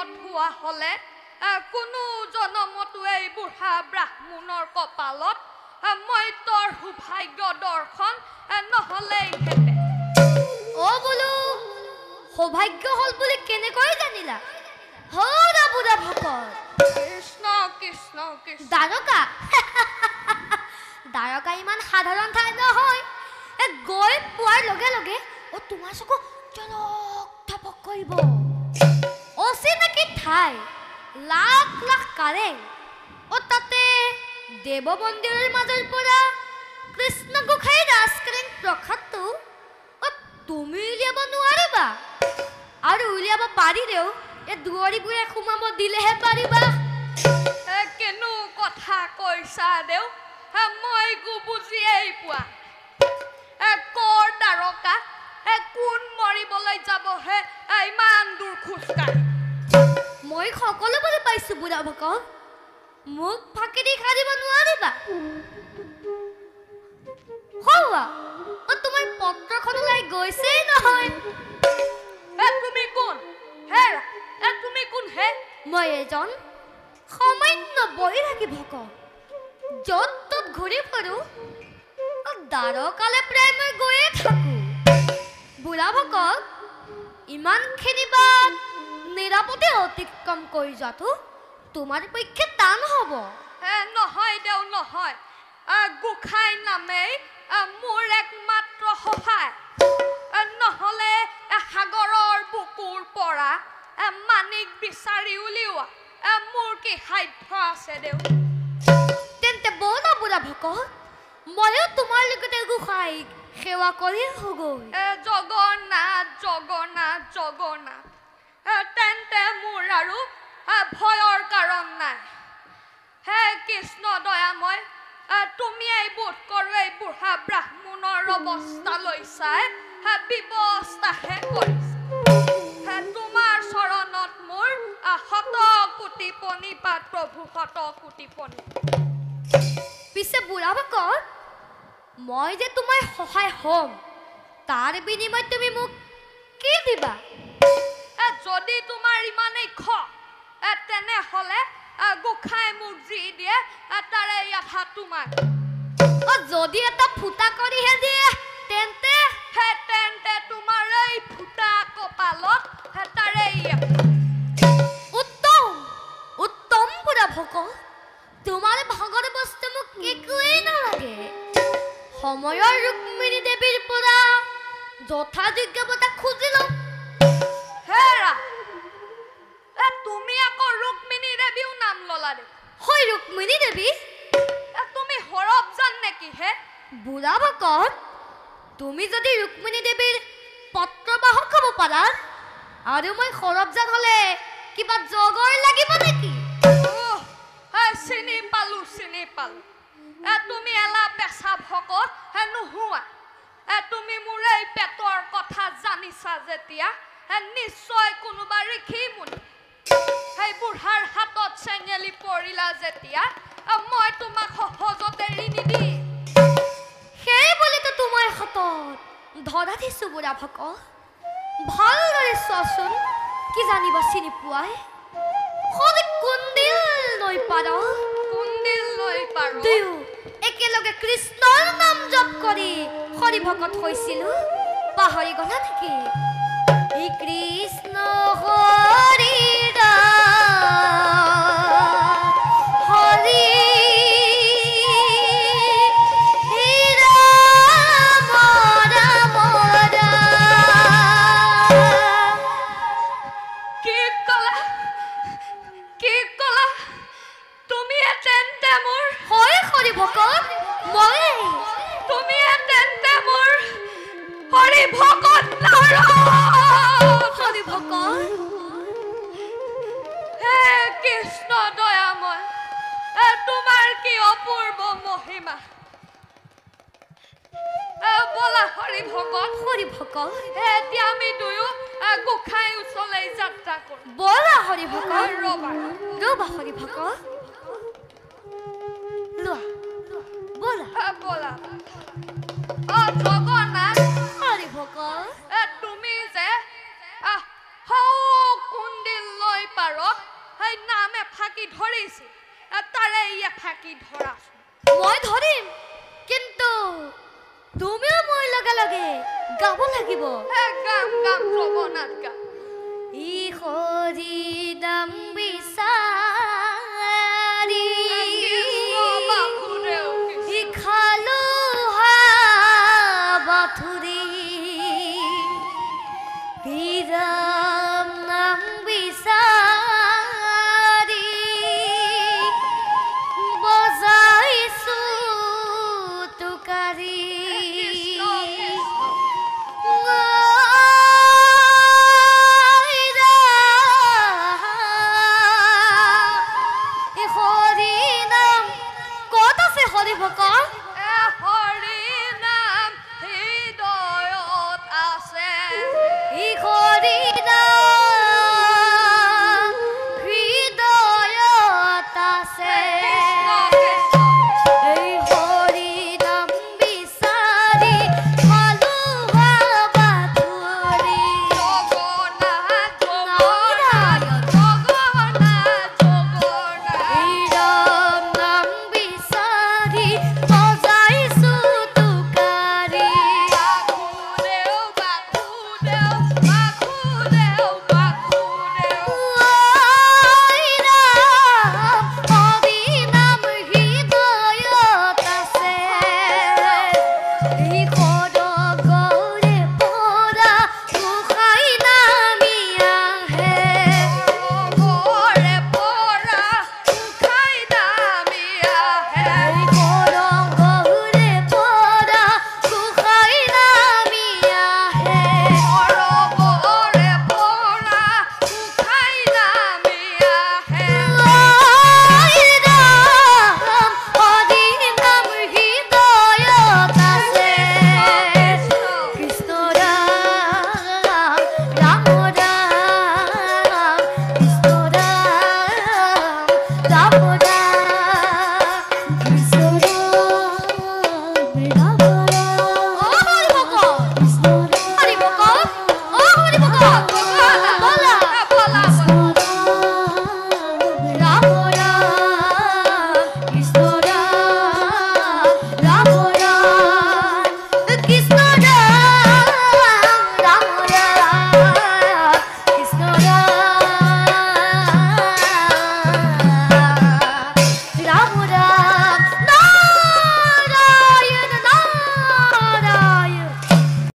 পঠোৱা হলে কোনো জনমতো এই বুঢ়া ব্ৰাহ্মণৰ কপালত মই তোৰ সৌভাগ্য দৰ্শন নহলেই হেঁতে বোলো সৌভাগ্য হল বুলি কেনেকৈ জানিলা হৰা বুঢ়া ভকত কৃষ্ণ কৃষ্ণ কৃষ্ণ দ্বাৰকা ইমান সাধাৰণ ঠাই নহয় গৈ পোৱাৰ লগে লগে তোমাৰ চকু জলক থপক কৰিব অচিনাকি ঠাই লাখ লাখ কাৰেং তাতে দেৱ মন্দিৰৰ মাজৰ পৰা কৃষ্ণ গোসাঁই ৰাজকাৰেং প্ৰসাদটো তুমি উলিয়াব নোৱাৰিবা আৰু উলিয়াব পাৰিলেও দুৱাৰীবোৰে সোমাব দিলেহে পাৰিবা কেনো কথা কৈছা দেউ মই বুজিয়েই পোৱা কৰ দ্বাৰকা কোন মৰিবলৈ যাবহে ইমান দূৰ খোজকাঢ়ি মই সকলোবোৰ পাইছো বুঢ়া ভকত মোক ফাঁকি দি খাৰিব নোৱাৰিবা হৌৱা তোমাৰ পত্ৰখন ওলাই গৈছেই নহয় তুমি কোন হে তুমি কোন হে মই এজন সামান্য বৈৰাগী ভকত য'ত ত'ত ঘূৰি ফুৰো দ্বাৰকালে প্ৰায় মই গৈয়ে থাকো বুঢ়া ভকত ইমানখিনি বাট নিৰাপদে অতিক্ৰম কৰি যোৱাটো তোমাৰ পক্ষে টান হ'ব নহয় দেউ নহয় গোসাঁই নামেই মোৰ একমাত্ৰ সহায় নহলে সাগৰৰ বুকুৰ পৰা মানিক বিচাৰি উলিওৱা মোৰ কি সাধ্য আছে দেউ তেন্তে ব'লা বুঢ়া ভকত ময়ো তোমাৰ লগতে গোসাঁইক সেৱা কৰি হগৈ জগন্নাথ জগন্নাথ জগন্নাথ তেন্তে মোৰ আৰু ভয়ৰ কাৰণ নাই হে কৃষ্ণ দয়াময় তুমি এই বোধ কৰোঁ এই বুঢ়া ব্ৰাহ্মণৰ অৱস্থালৈ চাই ব্যৱস্থাহে কৰিছা তোমাৰ চৰণত মোৰ শত কোটি প্ৰণিপাত প্ৰভু শত কোটি প্ৰণিপাত পিছে বুঢ়া ভকত মই যে তোমাৰ সহায় হ'ম তাৰ বিনিময়ত তুমি মোক কি দিবা যদি তোমাৰ ইমানেই তেনেহলে গোসাঁই মোক যি দিয়ে তাৰে আধা তোমাৰ যদি এটা ফুটা কৰিহে দিয়ে তেন্তে তেন্তে তোমাৰ এই ফুটা কপালত তাৰে উত্তম উত্তম বুঢ়া ভকত তোমাৰ ভাগৰ বস্তু মোক একোৱেই নালাগে সময়ৰ ৰুক্মিণী দেৱীৰ পৰা যথাযোগ্য বঁটা খুজি ল'ম হেৰা তুমি আকৌ ৰুক্মিণী দেৱীও নাম ললা দে হয় ৰুক্মিণী দেৱী তুমি হৰপ জান নেকি হে বুঢ়া ভকত তুমি যদি ৰুক্মিণী দেৱীৰ পত্ৰবাহক হ'ব পাৰা আৰু মই সৰবজান হলে কিবা জগৰ লাগিব নেকি চিনি পালো তুমি এলা পেচা ভকত নোহোৱা তুমি মোৰ এই পেটৰ কথা জানিছা যেতিয়া নিশ্চয় কোনোবা ঋষি মুনি সেই বুঢ়াৰ হাতত চেঙেলি পৰিলা যেতিয়া মই তোমাক সহজতে এৰি নিদি সেই বুলিতো তোমাৰ হাতত ধৰা দিছো বুঢ়া ভকত ভালদৰে চোৱাচোন কি জানিব চিনি পুৱাই কুন্দিল নৈ পাৰ দুয়ো একেলগে কৃষ্ণৰ নাম জপ কৰি হৰি ভকত হৈছিলো পাহৰি গলা নেকি কৃষ্ণ হৰি হৰি হৰি ভকত এতিয়া আমি দুয়ো গোসাঁই ওচৰলৈ যাত্ৰা কৰোঁ বলা হৰি ভকত ৰবা হৰি ভকত লোৱা বলা বলা জগন্নাথ হৰি ভকত তুমি যে কুন্দিল লৈ পাৰ থাকি ধৰা মই ধৰিম কিন্তু তুমিও মোৰ লগে লগে গাব লাগিব গাম গাম শ্ৰৱণাত গাম ই হৰি নাম বিচাৰি ই খালো বাথুৰি ই ৰাম নাম বিচাৰি বজাইছো তুকাৰি হৰি ভকত হৰি নাম হৃদয়ত আছে ই হৰি নাম হৃদয়ত আছে এই হৰি নাম বিচাৰি খালো বাথুৰি জগন্নাথ জগন্নাথ এই ৰাম নাম বিচাৰি বজাইছো তুকাৰি ঐ ৰাম হৰি নাম হৃদয়ত আছে এই খড়গৰে পৰা গোসাঁই নামি আহে এই খড়গৰে পৰা গোসাঁই নামি আহে ঐ ৰাম হৰি নাম হৃদয়ত আছে কৃষ্ণ ৰাম ৰাম ৰাম কৃষ্ণ ৰাম ৰাম ৰাম কৃষ্ণ